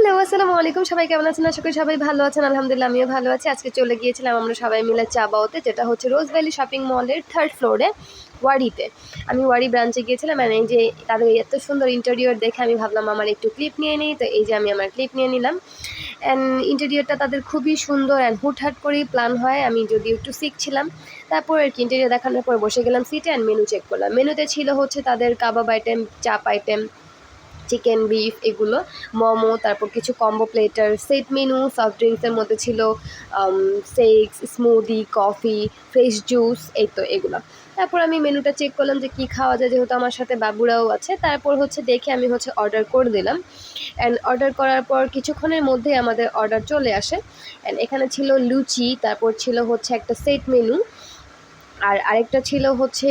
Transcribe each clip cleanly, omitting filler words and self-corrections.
Hello, আসসালামু আলাইকুম। সবাই কেমন আছেন? আশা করি সবাই ভালো আছেন। আলহামদুলিল্লাহ আমিও ভালো আছি। আজকে চলে গিয়েছিলাম আমরা সবাই মিলে চা বাওতে, যেটা হচ্ছে রোজ ভ্যালি শপিং মলের 3rd ফ্লোরে ওয়ারিতে। আমি ওয়ারি ব্রাঞ্চে গিয়েছিলাম। এই যে তাদের এত সুন্দর ইন্টেরিয়র দেখে আমি ভাবলাম আমার একটু ক্লিপ নিয়ে নিই। তো এই যে আমি আমার ক্লিপ নিয়ে নিলাম। ইন্টেরিয়রটা তাদের খুবই সুন্দর হুটহাট করেই প্ল্যান হয়। আমি যদিও একটু সিক ছিলাম। তারপর আরকি ইন্টেরিয়র দেখানোর পর বসে গেলাম সিটে মেনু চেক করলাম। মেনুতে ছিল হচ্ছে তাদের কাবাব আইটেম, চাপ আইটেম, চিকেন, বিফ এগুলো, মোমো, তারপর কিছু combo platter, set menu, soft ড্রিঙ্কসের মধ্যে ছিল shakes, smoothie, coffee, fresh juice, এই তো এগুলো। তারপর আমি মেনুটা চেক করলাম যে কী খাওয়া যায়, যেহেতু আমার সাথে বাবুরাও আছে। তারপর হচ্ছে দেখে আমি হচ্ছে অর্ডার করে দিলাম। অর্ডার করার পর কিছুক্ষণের মধ্যেই আমাদের অর্ডার চলে আসে। এখানে ছিল লুচি, তারপর ছিল হচ্ছে একটা সেট মেনু, আর আরেকটা ছিল হচ্ছে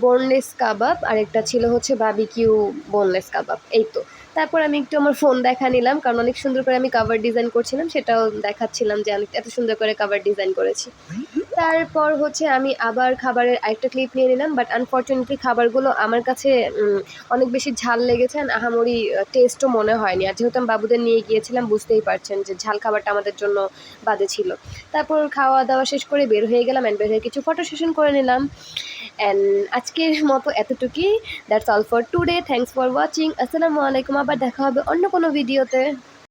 বোনলেস কাবাব, আরেকটা ছিল হচ্ছে বারবিকিউ বোনলেস কাবাব, এই তো। তারপর আমি একটু আমার ফোন দেখা নিলাম, কারণ অনেক সুন্দর করে আমি কাভার ডিজাইন করছিলাম, সেটাও দেখাচ্ছিলাম যে আমি এত সুন্দর করে কাভার ডিজাইন করেছি। তারপর হচ্ছে আমি আবার খাবারের আরেকটা ক্লিপ নিয়ে নিলাম, বাট আনফর্চুনেটলি খাবারগুলো আমার কাছে অনেক বেশি ঝাল লেগেছে, আহামরি টেস্টও মনে হয়নি। আর যেহেতু আমি বাবুদের নিয়ে গিয়েছিলাম, বুঝতেই পারছেন যে ঝাল খাবারটা আমাদের জন্য বাজে ছিল। তারপর খাওয়া দাওয়া শেষ করে বের হয়ে গেলাম, বের হয়ে কিছু ফটো সেশন করে নিলাম। আজকের মতো এতটুকুই। That's all for today. Thanks for watching. আসসালামু আলাইকুম। আবার দেখা হবে অন্য কোনো ভিডিওতে।